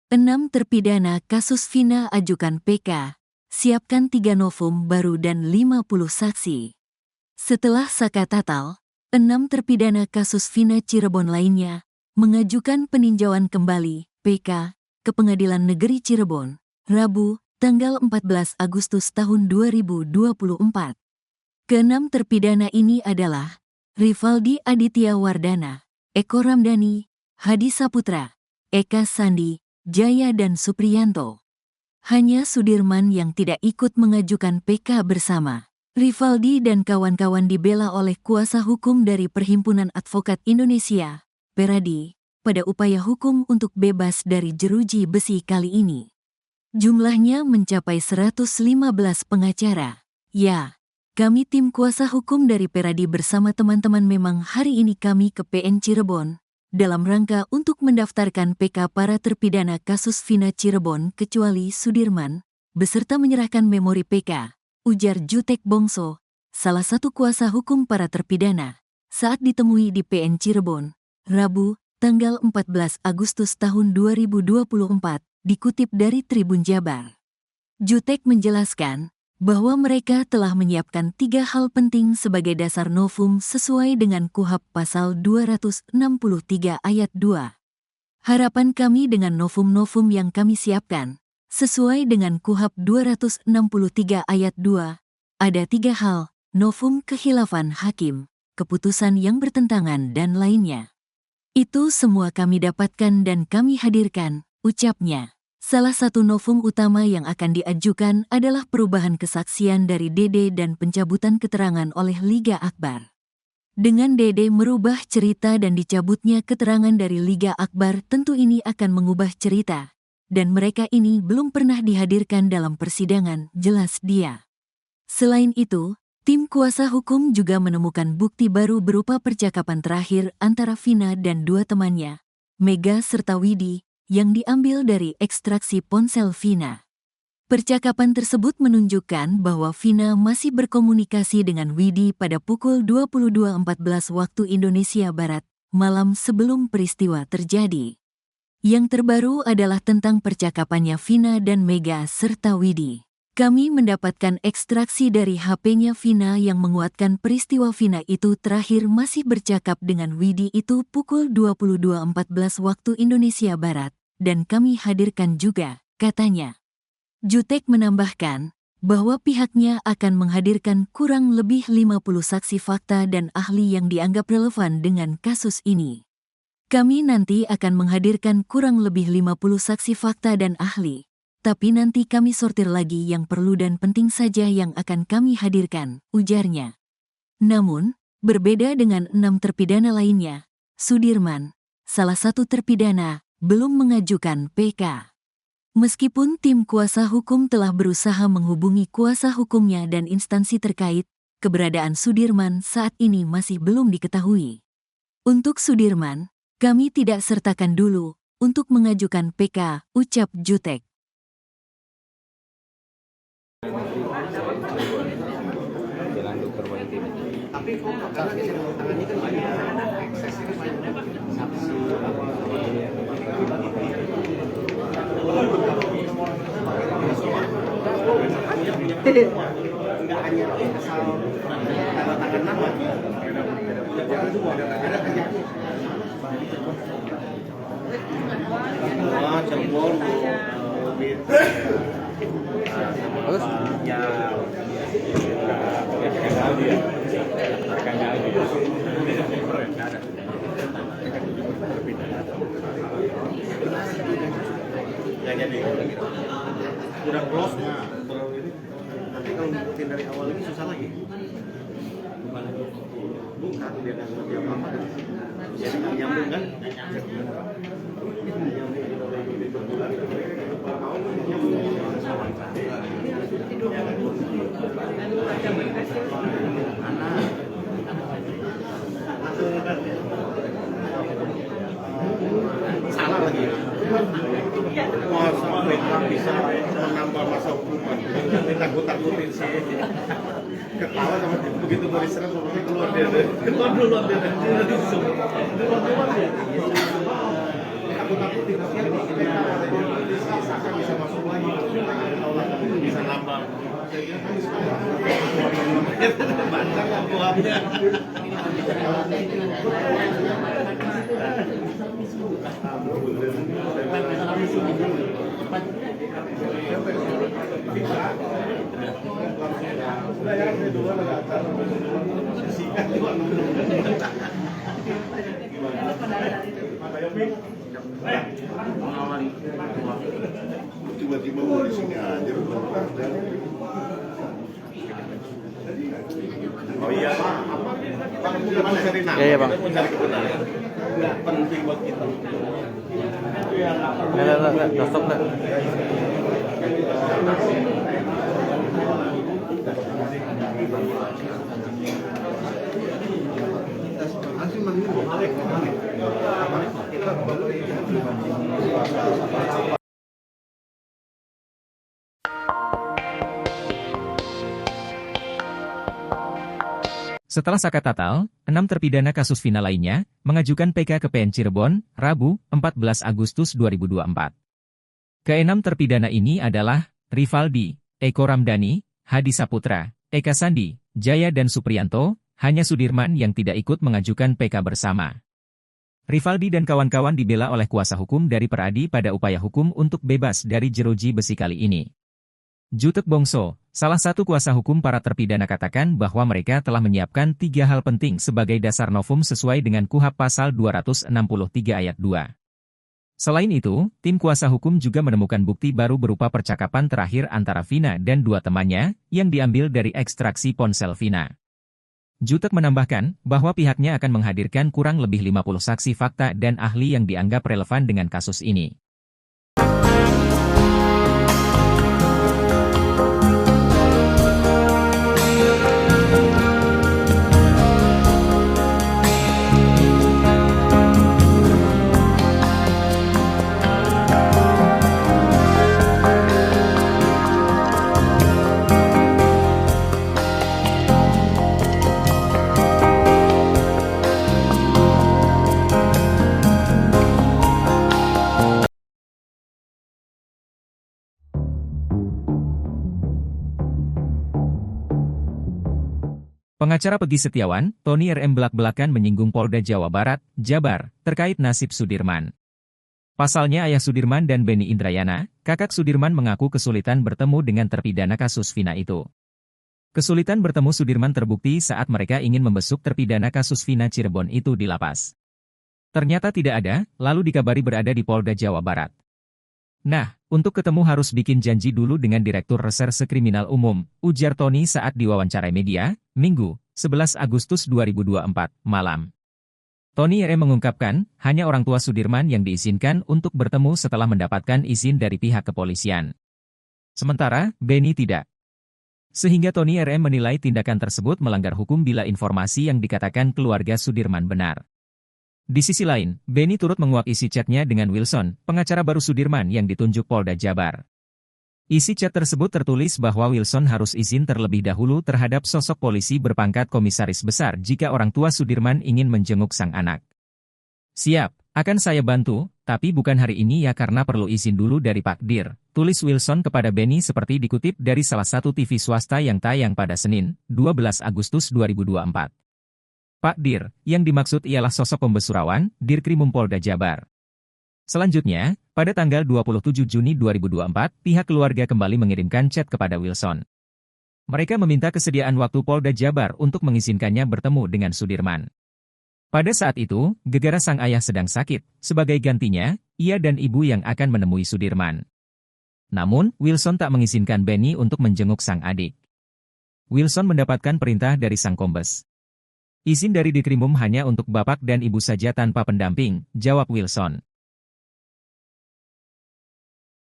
6 terpidana kasus Vina ajukan PK, siapkan 3 novum baru dan 50 saksi. Setelah Saka Tatal, 6 terpidana kasus Vina Cirebon lainnya mengajukan peninjauan kembali PK ke Pengadilan Negeri Cirebon, Rabu, tanggal 14 Agustus tahun 2024. Keenam terpidana ini adalah Rivaldi Aditya Wardana, Eko Ramdhani, Hadi Saputra, Eka Sandi, Jaya dan Supriyanto. Hanya Sudirman yang tidak ikut mengajukan PK bersama. Rivaldi dan kawan-kawan dibela oleh kuasa hukum dari Perhimpunan Advokat Indonesia, Peradi, pada upaya hukum untuk bebas dari jeruji besi kali ini. Jumlahnya mencapai 115 pengacara. Ya, kami tim kuasa hukum dari Peradi bersama teman-teman memang hari ini kami ke PN Cirebon, dalam rangka untuk mendaftarkan PK para terpidana kasus Vina Cirebon kecuali Sudirman, beserta menyerahkan memori PK, ujar Jutek Bongso, salah satu kuasa hukum para terpidana, saat ditemui di PN Cirebon, Rabu, tanggal 14 Agustus tahun 2024, dikutip dari Tribun Jabar. Jutek menjelaskan bahwa mereka telah menyiapkan 3 hal penting sebagai dasar novum sesuai dengan KUHP pasal 263 ayat 2. Harapan kami dengan novum-novum yang kami siapkan, sesuai dengan KUHP 263 ayat 2, ada 3 hal, novum kekhilafan hakim, keputusan yang bertentangan dan lainnya. Itu semua kami dapatkan dan kami hadirkan, ucapnya. Salah satu novum utama yang akan diajukan adalah perubahan kesaksian dari Dede dan pencabutan keterangan oleh Liga Akbar. Dengan Dede merubah cerita dan dicabutnya keterangan dari Liga Akbar, tentu ini akan mengubah cerita, dan mereka ini belum pernah dihadirkan dalam persidangan, jelas dia. Selain itu, tim kuasa hukum juga menemukan bukti baru berupa percakapan terakhir antara Vina dan 2 temannya, Mega serta Widi, yang diambil dari ekstraksi ponsel Vina. Percakapan tersebut menunjukkan bahwa Vina masih berkomunikasi dengan Widi pada pukul 22.14 waktu Indonesia Barat, malam sebelum peristiwa terjadi. Yang terbaru adalah tentang percakapannya Vina dan Mega serta Widi. Kami mendapatkan ekstraksi dari HP-nya Vina yang menguatkan peristiwa Vina itu terakhir masih bercakap dengan Widi itu pukul 22.14 waktu Indonesia Barat, dan kami hadirkan juga, katanya. Jutek menambahkan bahwa pihaknya akan menghadirkan kurang lebih 50 saksi fakta dan ahli yang dianggap relevan dengan kasus ini. Kami nanti akan menghadirkan kurang lebih 50 saksi fakta dan ahli, tapi nanti kami sortir lagi yang perlu dan penting saja yang akan kami hadirkan, ujarnya. Namun, berbeda dengan 6 terpidana lainnya, Sudirman, salah satu terpidana, belum mengajukan PK. Meskipun tim kuasa hukum telah berusaha menghubungi kuasa hukumnya dan instansi terkait, keberadaan Sudirman saat ini masih belum diketahui. Untuk Sudirman, kami tidak sertakan dulu untuk mengajukan PK, ucap Jutek. Tapi kok tangannya kan banyak ekses ini banyak saksi nggak hanya asal tanda tangan nama ada kejadian Cirebon terus ya jadi udah close nah terlalu ini nanti kalau ngikutin dari awal ini susah lagi bukan dia nggak ngerti apa-apa kan jadi nggak nyambung kan salah lagi masa mereka bisa menambah masa hukuman takut-takutin sih ketawa sama begitu gue diserang pokoknya keluar dia keluar dia takut-takutin Bang. Baca nggak buahnya? Tiba-tiba mau di sini aja. Oh iya, Bang, kita mencari nama, Iya, Bang. kita mencari kebenaran. Nggak penting buat kita. Nggak, stop, nggak. Setelah Saka Tatal, 6 terpidana kasus Vina lainnya mengajukan PK ke PN Cirebon, Rabu, 14 Agustus 2024. Keenam terpidana ini adalah Rivaldi, Eko Ramdhani, Hadi Saputra, Eka Sandi, Jaya dan Supriyanto, hanya Sudirman yang tidak ikut mengajukan PK bersama. Rivaldi dan kawan-kawan dibela oleh kuasa hukum dari Peradi pada upaya hukum untuk bebas dari jeruji besi kali ini. Jutek Bongso, salah satu kuasa hukum para terpidana katakan bahwa mereka telah menyiapkan 3 hal penting sebagai dasar novum sesuai dengan KUHP pasal 263 ayat 2. Selain itu, tim kuasa hukum juga menemukan bukti baru berupa percakapan terakhir antara Vina dan 2 temannya, yang diambil dari ekstraksi ponsel Vina. Jutek menambahkan bahwa pihaknya akan menghadirkan kurang lebih 50 saksi fakta dan ahli yang dianggap relevan dengan kasus ini. Pengacara Pegi Setiawan, Tony RM belak-belakan menyinggung Polda Jawa Barat, Jabar, terkait nasib Sudirman. Pasalnya ayah Sudirman dan Beni Indrayana, kakak Sudirman mengaku kesulitan bertemu dengan terpidana kasus Vina itu. Kesulitan bertemu Sudirman terbukti saat mereka ingin membesuk terpidana kasus Vina Cirebon itu di lapas. Ternyata tidak ada, lalu dikabari berada di Polda Jawa Barat. Nah, untuk ketemu harus bikin janji dulu dengan Direktur Reserse Kriminal Umum, ujar Tony saat diwawancarai media, Minggu, 11 Agustus 2024, malam. Tony RM mengungkapkan, hanya orang tua Sudirman yang diizinkan untuk bertemu setelah mendapatkan izin dari pihak kepolisian. Sementara, Beni tidak. Sehingga Tony RM menilai tindakan tersebut melanggar hukum bila informasi yang dikatakan keluarga Sudirman benar. Di sisi lain, Beni turut menguak isi chatnya dengan Wilson, pengacara baru Sudirman yang ditunjuk Polda Jabar. Isi chat tersebut tertulis bahwa Wilson harus izin terlebih dahulu terhadap sosok polisi berpangkat komisaris besar jika orang tua Sudirman ingin menjenguk sang anak. Siap, akan saya bantu, tapi bukan hari ini ya karena perlu izin dulu dari Pak Dir, tulis Wilson kepada Beni seperti dikutip dari salah satu TV swasta yang tayang pada Senin, 12 Agustus 2024. Pak Dir, yang dimaksud ialah sosok pembesurawan, Dirkrimum Polda Jabar. Selanjutnya, pada tanggal 27 Juni 2024, pihak keluarga kembali mengirimkan chat kepada Wilson. Mereka meminta kesediaan waktu Polda Jabar untuk mengizinkannya bertemu dengan Sudirman. Pada saat itu, gegara sang ayah sedang sakit, sebagai gantinya, ia dan ibu yang akan menemui Sudirman. Namun, Wilson tak mengizinkan Beni untuk menjenguk sang adik. Wilson mendapatkan perintah dari sang kombes. Izin dari Dirkrimum hanya untuk bapak dan ibu saja tanpa pendamping, jawab Wilson.